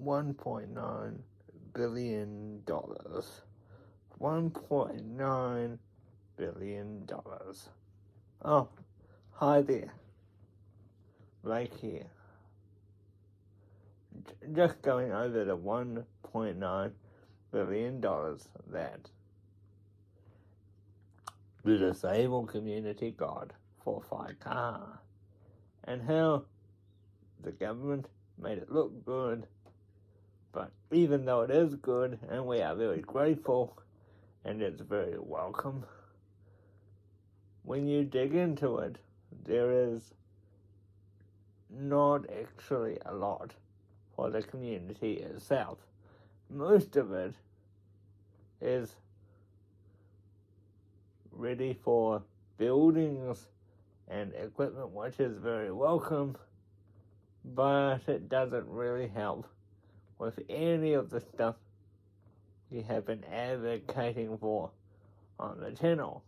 $1.9 billion. $1.9 billion. Oh, hi there. Blake here. Just going over the $1.9 billion that the disabled community got for FICA, and how the government made it look good, but even though it is good, and we are very grateful, and it's very welcome, when you dig into it, there is not actually a lot for the community itself. Most of it is ready for buildings and equipment, which is very welcome, but it doesn't really help with any of the stuff we have been advocating for on the channel.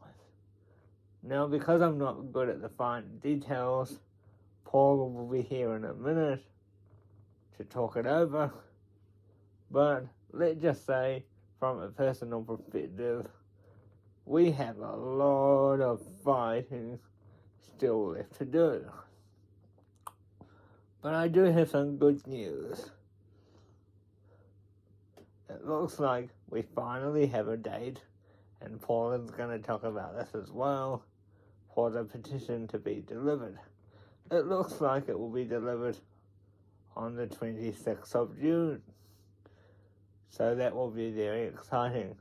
Now, because I'm not good at the fine details, Paul will be here in a minute to talk it over, but let's just say, from a personal perspective, we have a lot of fighting still left to do. But I do have some good news. It looks like we finally have a date, and Paul is going to talk about this as well, for the petition to be delivered. It looks like it will be delivered on the 26th of June. So that will be very exciting.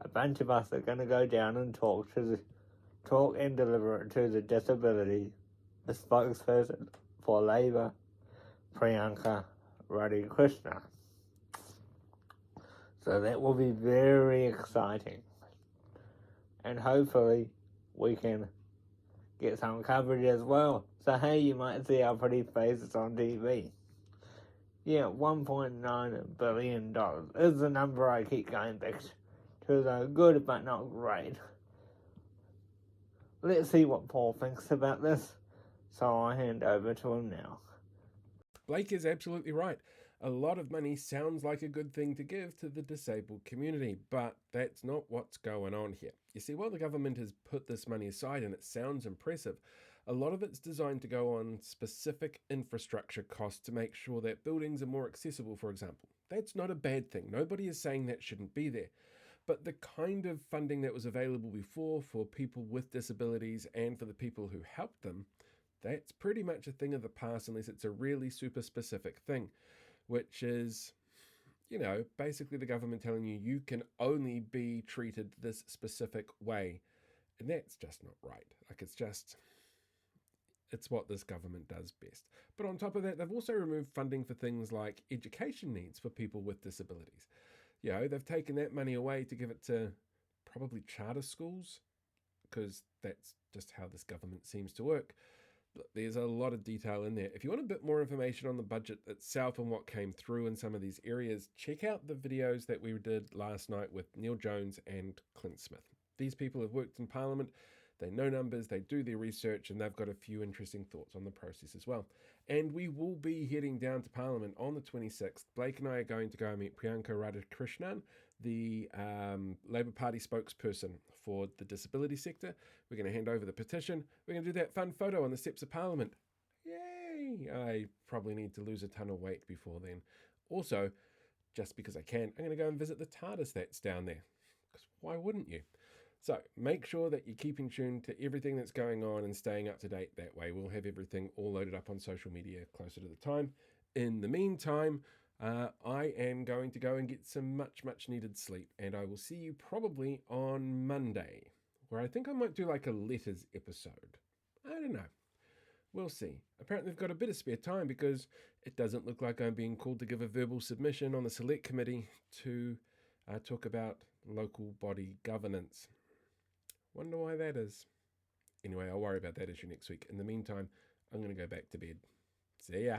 A bunch of us are going to go down and talk and deliver it to the disability spokesperson for Labour, Priyanka Radhakrishnan. So that will be very exciting. And hopefully we can get some coverage as well. So hey, you might see our pretty faces on TV. Yeah, $1.9 billion is the number I keep going back to, though good but not great. Let's see what Paul thinks about this, so I'll hand over to him now. Blake is absolutely right. A lot of money sounds like a good thing to give to the disabled community, but that's not what's going on here. You see, while the government has put this money aside and it sounds impressive, a lot of it's designed to go on specific infrastructure costs to make sure that buildings are more accessible, for example. That's not a bad thing. Nobody is saying that shouldn't be there. But the kind of funding that was available before for people with disabilities and for the people who helped them, that's pretty much a thing of the past unless it's a really super specific thing, which is, basically the government telling you you can only be treated this specific way. And that's just not right. It's what this government does best. But on top of that, they've also removed funding for things like education needs for people with disabilities. They've taken that money away to give it to probably charter schools, because that's just how this government seems to work. But there's a lot of detail in there. If you want a bit more information on the budget itself and what came through in some of these areas, check out the videos that we did last night with Neil Jones and Clint Smith. These people have worked in Parliament. They know numbers, they do their research, and they've got a few interesting thoughts on the process as well. And we will be heading down to Parliament on the 26th. Blake and I are going to go and meet Priyanka Radhakrishnan, the Labour Party spokesperson for the disability sector. We're going to hand over the petition. We're going to do that fun photo on the steps of Parliament. Yay! I probably need to lose a ton of weight before then. Also, just because I can, I'm going to go and visit the TARDIS that's down there. Because why wouldn't you? So make sure that you're keeping tuned to everything that's going on and staying up to date that way. We'll have everything all loaded up on social media closer to the time. In the meantime, I am going to go and get some much, much needed sleep, and I will see you probably on Monday, where I think I might do like a letters episode. I don't know. We'll see. Apparently they've got a bit of spare time because it doesn't look like I'm being called to give a verbal submission on the select committee to talk about local body governance. Wonder why that is. Anyway, I'll worry about that issue next week. In the meantime, I'm going to go back to bed. See ya.